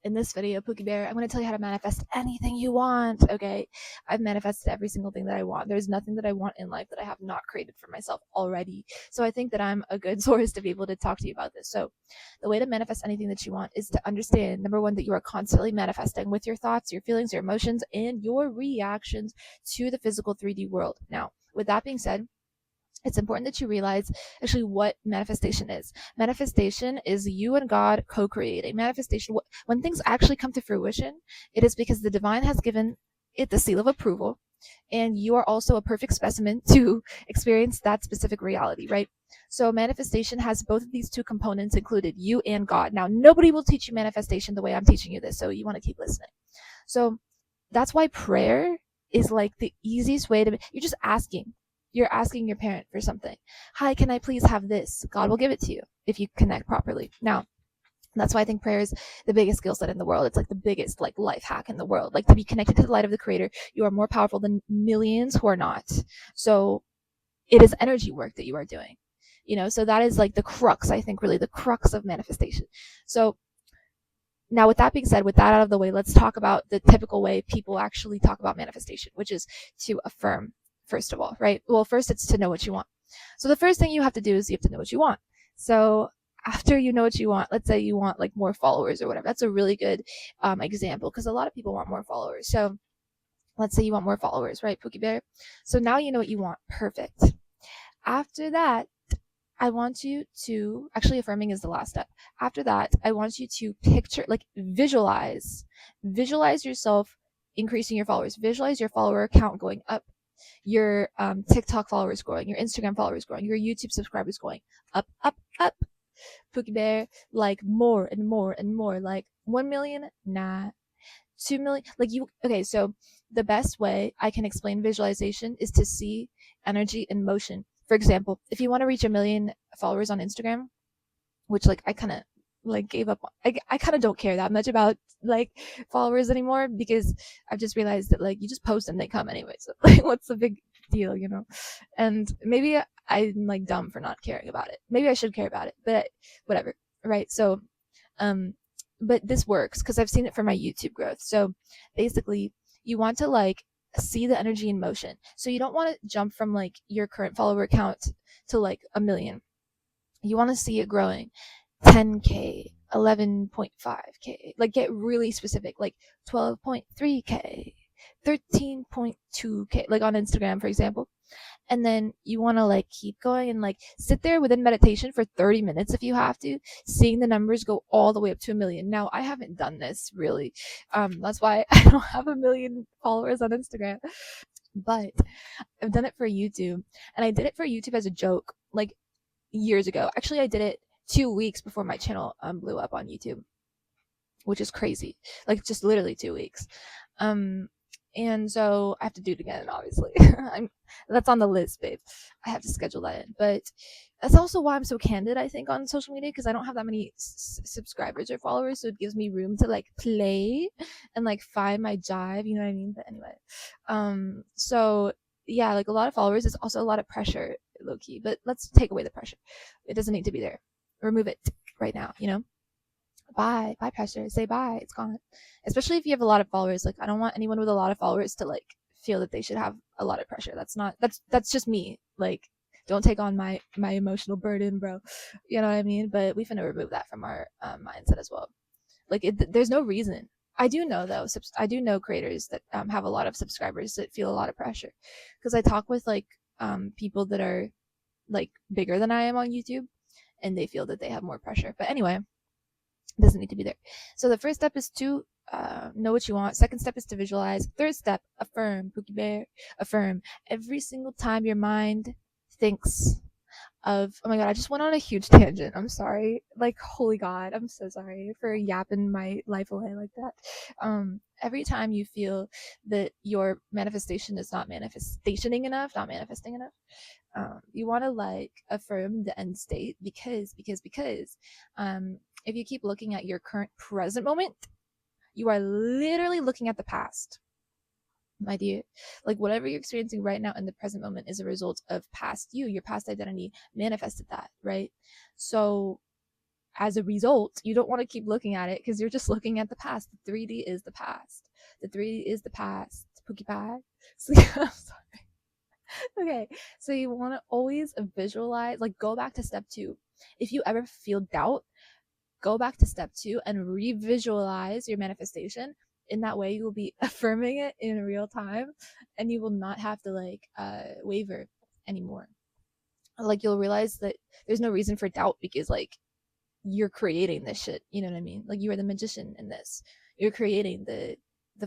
in this video, Pookie Bear, I'm going to tell you how to manifest anything you want, okay? I've manifested every single thing that I want. There's nothing that I want in life that I have not created for myself already. So I think that I'm a good source to be able to talk to you about this. So the way to manifest anything that you want is to understand, number one, that you are constantly manifesting with your thoughts, your feelings, your emotions, and your reactions to the physical 3D world. Now, with that being said, it's important that you realize actually what manifestation is. Manifestation is you and God co-creating. Manifestation, when things actually come to fruition, it is because the divine has given it the seal of approval, and you are also a perfect specimen to experience that specific reality, right? So manifestation has both of these two components included, you and God. Now, nobody will teach you manifestation the way I'm teaching you this, so you want to keep listening. So that's why prayer is like the easiest way to, you're just asking. You're asking your parent for something. Hi, can I please have this? God will give it to you if you connect properly. Now, that's why I think prayer is the biggest skill set in the world. It's like the biggest like life hack in the world. Like, to be connected to the light of the creator, you are more powerful than millions who are not. So it is energy work that you are doing. So that is like the crux, I think, really the crux of manifestation. So now, with that being said, with that out of the way, let's talk about the typical way people actually talk about manifestation, which is to affirm. First of all, right? Well, first it's to know what you want. So the first thing you have to do is you have to know what you want. So after you know what you want, let's say you want like more followers or whatever. That's a really good example, because a lot of people want more followers. So let's say you want more followers, right, Pookie Bear? So now you know what you want. Perfect. After that, I want you to, actually affirming is the last step. After that, I want you to picture, like visualize yourself increasing your followers. Visualize your follower count going up, your TikTok followers growing, your Instagram followers growing, your YouTube subscribers going up, up, up. Pookie Bear, like more and more and more, like 1 million, nah. 2 million, like you, okay, so the best way I can explain visualization is to see energy in motion. For example, if you want to reach 1 million followers on Instagram, which like I kind of like gave up on. I kind of don't care that much about like followers anymore, because I've just realized that like you just post and they come anyway. So like, what's the big deal, And maybe I'm like dumb for not caring about it. Maybe I should care about it, but whatever, right? So, but this works because I've seen it for my YouTube growth. So basically, you want to like see the energy in motion. So you don't want to jump from like your current follower count to like 1 million. You want to see it growing 10K, 11.5K, like get really specific, like 12.3K, 13.2K, like on Instagram, for example. And then you want to like keep going and like sit there within meditation for 30 minutes if you have to, seeing the numbers go all the way up to 1 million. Now, I haven't done this really. That's why I don't have 1 million followers on Instagram. But I've done it for YouTube, and I did it for YouTube as a joke, like years ago. Actually, I did it 2 weeks before my channel blew up on YouTube, which is crazy. Like just literally 2 weeks. And so I have to do it again, obviously. That's on the list, babe. I have to schedule that in. But that's also why I'm so candid, I think, on social media, because I don't have that many subscribers or followers, so it gives me room to like play and like find my jive, you know what I mean? But anyway, so yeah, like a lot of followers is also a lot of pressure, low key. But let's take away the pressure. It doesn't need to be there. Remove it right now, Bye pressure. Say bye. It's gone. Especially if you have a lot of followers. Like, I don't want anyone with a lot of followers to like feel that they should have a lot of pressure. That's just me. Like, don't take on my emotional burden, bro. You know what I mean? But we finna remove that from our mindset as well. Like, there's no reason. I do know though. I do know creators that have a lot of subscribers that feel a lot of pressure, because I talk with like people that are like bigger than I am on YouTube, and they feel that they have more pressure. But anyway, doesn't need to be there. So the first step is to know what you want. Second step is to visualize. Third step, affirm. Pookie Bear, affirm. Every single time your mind thinks of, oh my god, I just went on a huge tangent. I'm sorry. Like, holy god, I'm so sorry for yapping my life away like that. Every time you feel that your manifestation is not manifesting enough, you want to like affirm the end state, because if you keep looking at your current present moment, you are literally looking at the past, my dear. Like, whatever you're experiencing right now in the present moment is a result of past you. Your past identity manifested that, right? So as a result, you don't want to keep looking at it because you're just looking at the past. The 3D is the past. The 3D is the past. Pookie pie. So, I'm sorry. Okay, so you want to always visualize, like go back to step 2. If you ever feel doubt, go back to step 2 and revisualize your manifestation. In that way, you will be affirming it in real time, and you will not have to waver anymore. Like you'll realize that there's no reason for doubt because like you're creating this shit. You know what I mean? Like you are the magician in this. You're creating the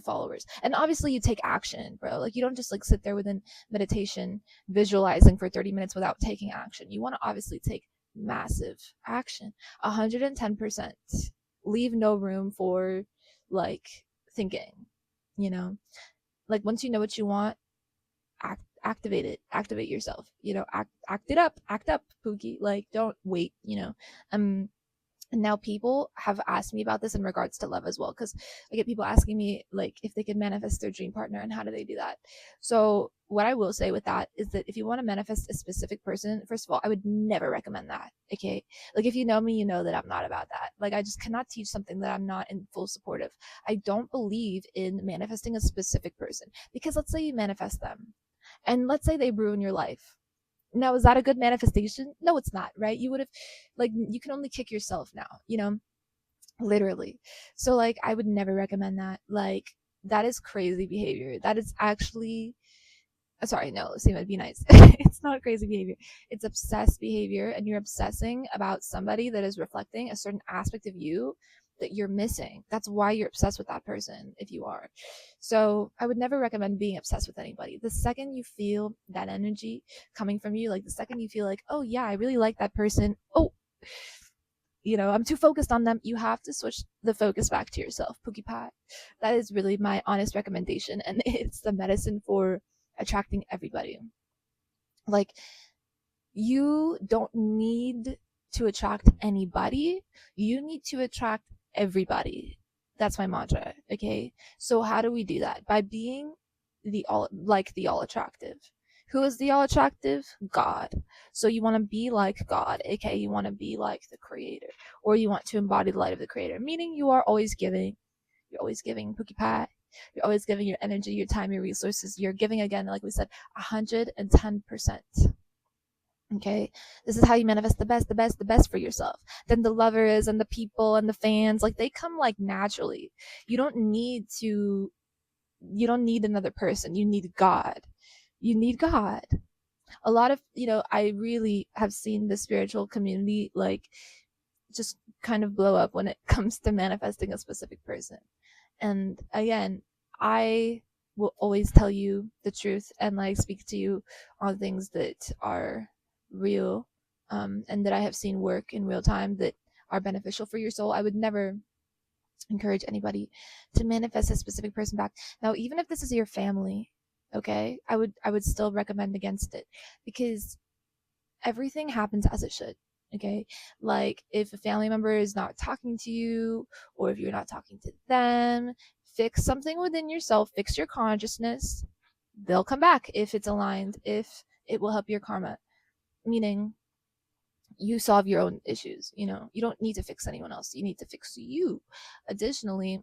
followers, and obviously you take action, bro. Like you don't just like sit there within meditation visualizing for 30 minutes without taking action. You want to obviously take massive action, 110%. Leave no room for like thinking, you know. Like once you know what you want, activate it, activate yourself, you know. Act up, Pookie. Like don't wait, you know. And now people have asked me about this in regards to love as well, because I get people asking me like if they could manifest their dream partner and how do they do that. So what I will say with that is that if you want to manifest a specific person, first of all, I would never recommend that. Okay, like if you know me, you know that I'm not about that. Like I just cannot teach something that I'm not in full support of. I don't believe in manifesting a specific person, because let's say you manifest them and let's say they ruin your life. Now, is that a good manifestation? No, it's not, right? You would have, like, you can only kick yourself now, you know, literally. So, like, I would never recommend that. Like, that is crazy behavior. That is actually, sorry, no, Seema, be nice. It's not crazy behavior. It's obsessed behavior, and you're obsessing about somebody that is reflecting a certain aspect of you that you're missing. That's why you're obsessed with that person, if you are. So I would never recommend being obsessed with anybody. The second you feel that energy coming from you, like the second you feel like, oh yeah, I really like that person, oh, you know, I'm too focused on them, you have to switch the focus back to yourself, Pookie Pie. That is really my honest recommendation, and it's the medicine for attracting everybody. Like, you don't need to attract anybody, you need to attract everybody. That's my mantra. Okay, so how do we do that? By being the all attractive. Who is the all attractive? God. So you want to be like God, aka you want to be like the creator, or you want to embody the light of the creator, meaning you are always giving. You're always giving, Pookie Pie. You're always giving your energy, your time, your resources. You're giving, again, like we said, 110%. Okay, this is how you manifest the best for yourself. Then the lovers and the people and the fans, like they come like naturally. You don't need another person. You need God. You need God. A lot of, you know, I really have seen the spiritual community like just kind of blow up when it comes to manifesting a specific person. And again, I will always tell you the truth and like speak to you on things that are real, and that I have seen work in real time that are beneficial for your soul. I would never encourage anybody to manifest a specific person back. Now, even if this is your family, okay, I would still recommend against it, because everything happens as it should. Okay, like if a family member is not talking to you, or if you're not talking to them, fix something within yourself, fix your consciousness. They'll come back if it's aligned, if it will help your karma. Meaning you solve your own issues, you know. You don't need to fix anyone else, you need to fix you. Additionally,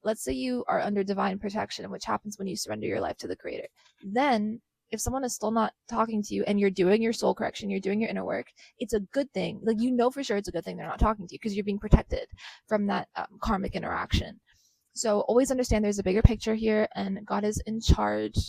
let's say you are under divine protection, which happens when you surrender your life to the creator. Then if someone is still not talking to you and you're doing your soul correction, you're doing your inner work, it's a good thing. Like, you know for sure it's a good thing they're not talking to you, because you're being protected from that karmic interaction. So always understand there's a bigger picture here, and God is in charge.